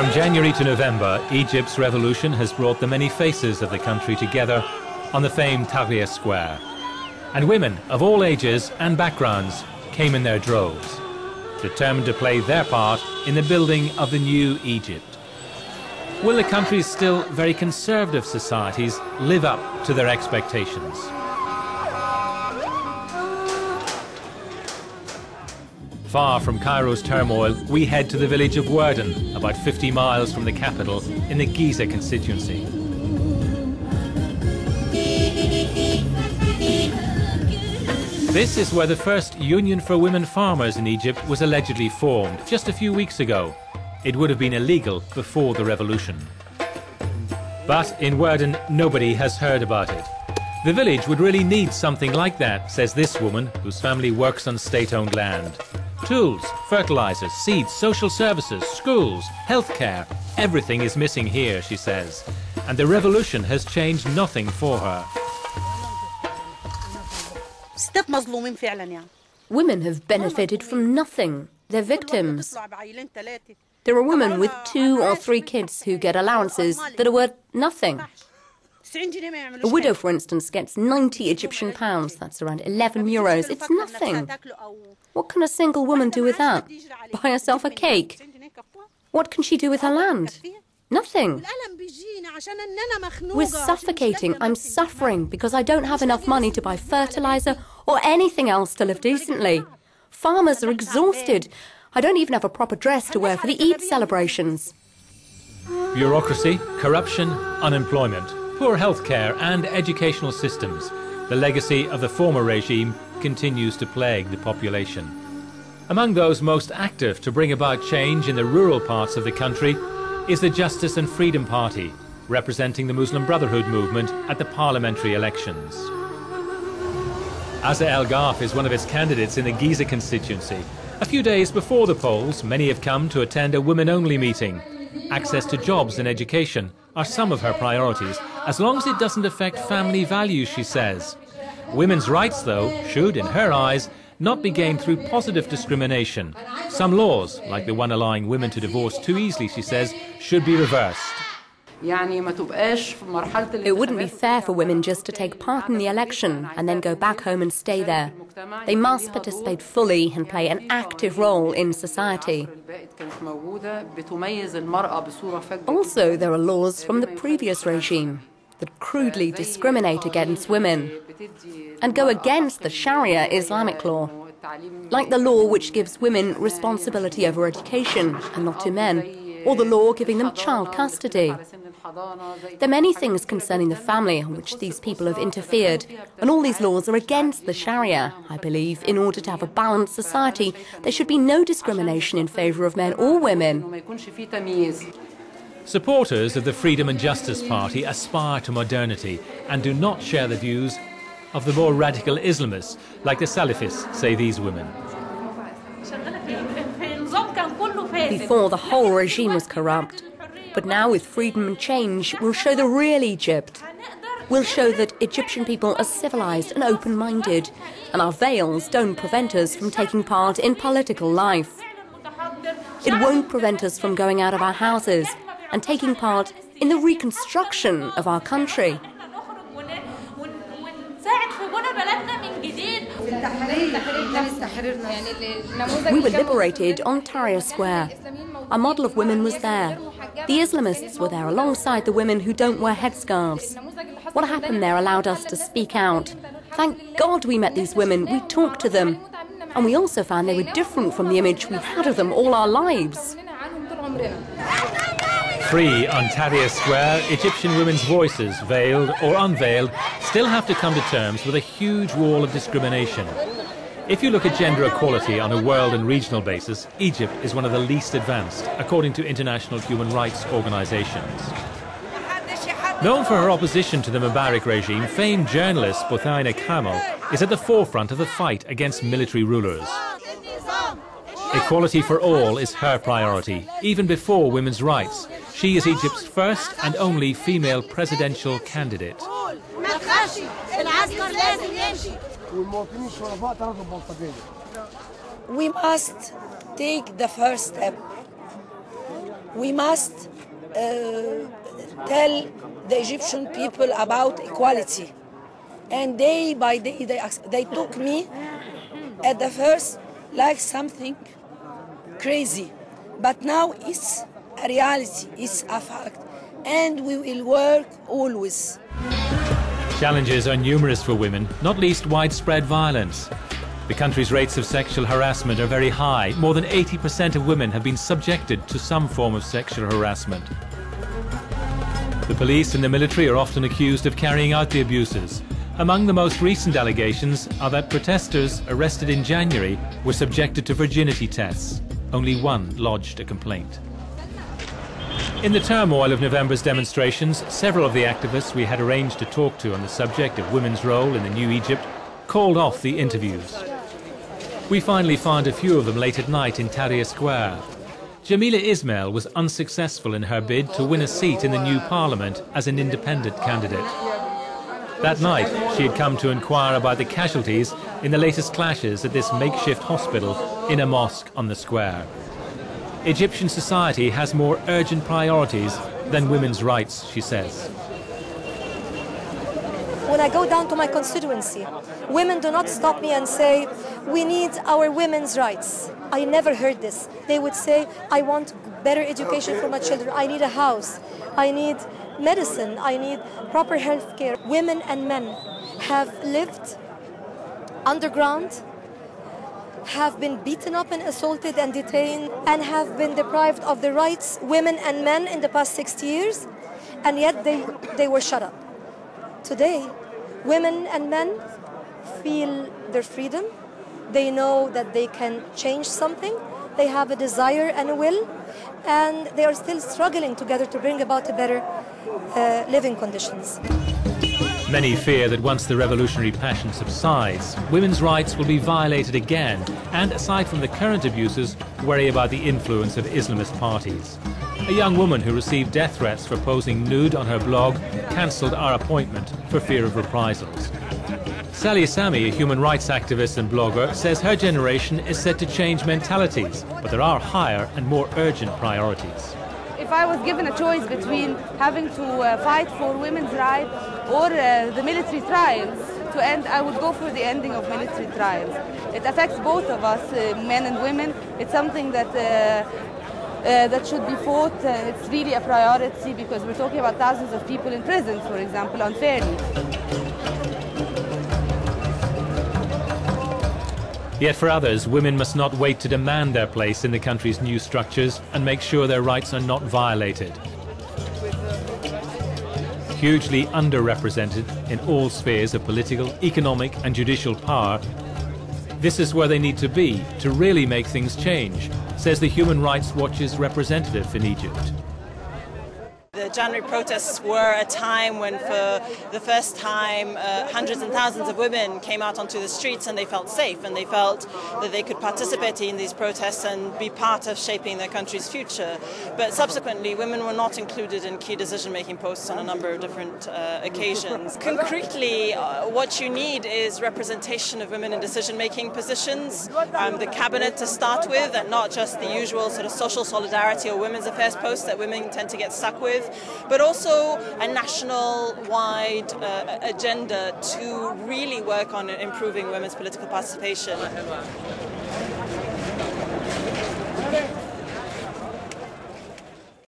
From January to November, Egypt's revolution has brought the many faces of the country together on the famed Tahrir Square. And women of all ages and backgrounds came in their droves, determined to play their part in the building of the new Egypt. Will the country's still very conservative societies live up to their expectations? Far from Cairo's turmoil, we head to the village of Werdan, about 50 miles from the capital in the Giza constituency. This is where the first Union for Women Farmers in Egypt was allegedly formed just a few weeks ago. It would have been illegal before the revolution. But in Werdan, nobody has heard about it. The village would really need something like that, says this woman, whose family works on state-owned land. Tools, fertilizers, seeds, social services, schools, healthcare, everything is missing here, she says. And the revolution has changed nothing for her. Women have benefited from nothing. They're victims. There are women with 2 or 3 kids who get allowances that are worth nothing. A widow, for instance, gets 90 Egyptian pounds. That's around 11 euros. It's nothing. What can a single woman do with that? Buy herself a cake. What can she do with her land? Nothing. We're suffocating. I'm suffering because I don't have enough money to buy fertilizer or anything else to live decently. Farmers are exhausted. I don't even have a proper dress to wear for the Eid celebrations. Bureaucracy, corruption, unemployment, poor healthcare and educational systems. The legacy of the former regime continues to plague the population. Among those most active to bring about change in the rural parts of the country is the Justice and Freedom Party, representing the Muslim Brotherhood movement at the parliamentary elections. Asa El Gharf is one of its candidates in the Giza constituency. A few days before the polls, many have come to attend a women-only meeting. Access to jobs and education are some of her priorities, as long as it doesn't affect family values, she says. Women's rights, though, should, in her eyes, not be gained through positive discrimination. Some laws, like the one allowing women to divorce too easily, she says, should be reversed. It wouldn't be fair for women just to take part in the election and then go back home and stay there. They must participate fully and play an active role in society. Also, there are laws from the previous regime that crudely discriminate against women and go against the Sharia Islamic law, like the law which gives women responsibility over education and not to men, or the law giving them child custody. There are many things concerning the family on which these people have interfered, and all these laws are against the Sharia. I believe in order to have a balanced society, there should be no discrimination in favour of men or women. Supporters of the Freedom and Justice Party aspire to modernity and do not share the views of the more radical Islamists, like the Salafists, say these women. Before, the whole regime was corrupt. But now, with freedom and change, we'll show the real Egypt. We'll show that Egyptian people are civilized and open-minded, and our veils don't prevent us from taking part in political life. It won't prevent us from going out of our houses and taking part in the reconstruction of our country. We were liberated on Tahrir Square. Our model of women was there. The Islamists were there alongside the women who don't wear headscarves. What happened there allowed us to speak out. Thank God we met these women, we talked to them. And we also found they were different from the image we had of them all our lives. Free on Tahrir Square, Egyptian women's voices, veiled or unveiled, still have to come to terms with a huge wall of discrimination. If you look at gender equality on a world and regional basis, Egypt is one of the least advanced, according to international human rights organizations. Known for her opposition to the Mubarak regime, famed journalist Bothaina Kamal is at the forefront of the fight against military rulers. Equality for all is her priority, even before women's rights. She is Egypt's first and only female presidential candidate. We must take the first step We must tell the Egyptian people about equality. And day by day, they took me at the first like something crazy. But now it's a reality, it's a fact. And we will work always. Challenges are numerous for women, not least widespread violence. The country's rates of sexual harassment are very high. More than 80% of women have been subjected to some form of sexual harassment. The police and the military are often accused of carrying out the abuses. Among the most recent allegations are that protesters arrested in January were subjected to virginity tests. Only one lodged a complaint. In the turmoil of November's demonstrations, several of the activists we had arranged to talk to on the subject of women's role in the new Egypt called off the interviews. We finally found a few of them late at night in Tahrir Square. Jamila Ismail was unsuccessful in her bid to win a seat in the new parliament as an independent candidate. That night, she had come to inquire about the casualties in the latest clashes at this makeshift hospital in a mosque on the square. Egyptian society has more urgent priorities than women's rights, she says. When I go down to my constituency, women do not stop me and say, we need our women's rights. I never heard this. They would say, I want better education for my children. I need a house. I need medicine. I need proper health care. Women and men have lived underground, have been beaten up and assaulted and detained, and have been deprived of the rights, women and men, in the past 60 years, and yet they were shut up. Today, women and men feel their freedom. They know that they can change something. They have a desire and a will, and they are still struggling together to bring about a better living conditions. Many fear that once the revolutionary passion subsides, women's rights will be violated again, and aside from the current abuses, worry about the influence of Islamist parties. A young woman who received death threats for posing nude on her blog cancelled our appointment for fear of reprisals. Sally Sami, a human rights activist and blogger, says her generation is set to change mentalities, but there are higher and more urgent priorities. If I was given a choice between having to fight for women's rights or the military trials to end, I would go for the ending of military trials. It affects both of us, men and women. It's something that should be fought. It's really a priority because we're talking about thousands of people in prison, for example, unfairly. Yet for others, women must not wait to demand their place in the country's new structures and make sure their rights are not violated. Hugely underrepresented in all spheres of political, economic and judicial power, this is where they need to be to really make things change, says the Human Rights Watch's representative in Egypt. The January protests were a time when, for the first time, hundreds and thousands of women came out onto the streets and they felt safe and they felt that they could participate in these protests and be part of shaping their country's future. But subsequently, women were not included in key decision-making posts on a number of different occasions. Concretely, what you need is representation of women in decision-making positions, the cabinet to start with, and not just the usual sort of social solidarity or women's affairs posts that women tend to get stuck with, but also a national-wide agenda to really work on improving women's political participation.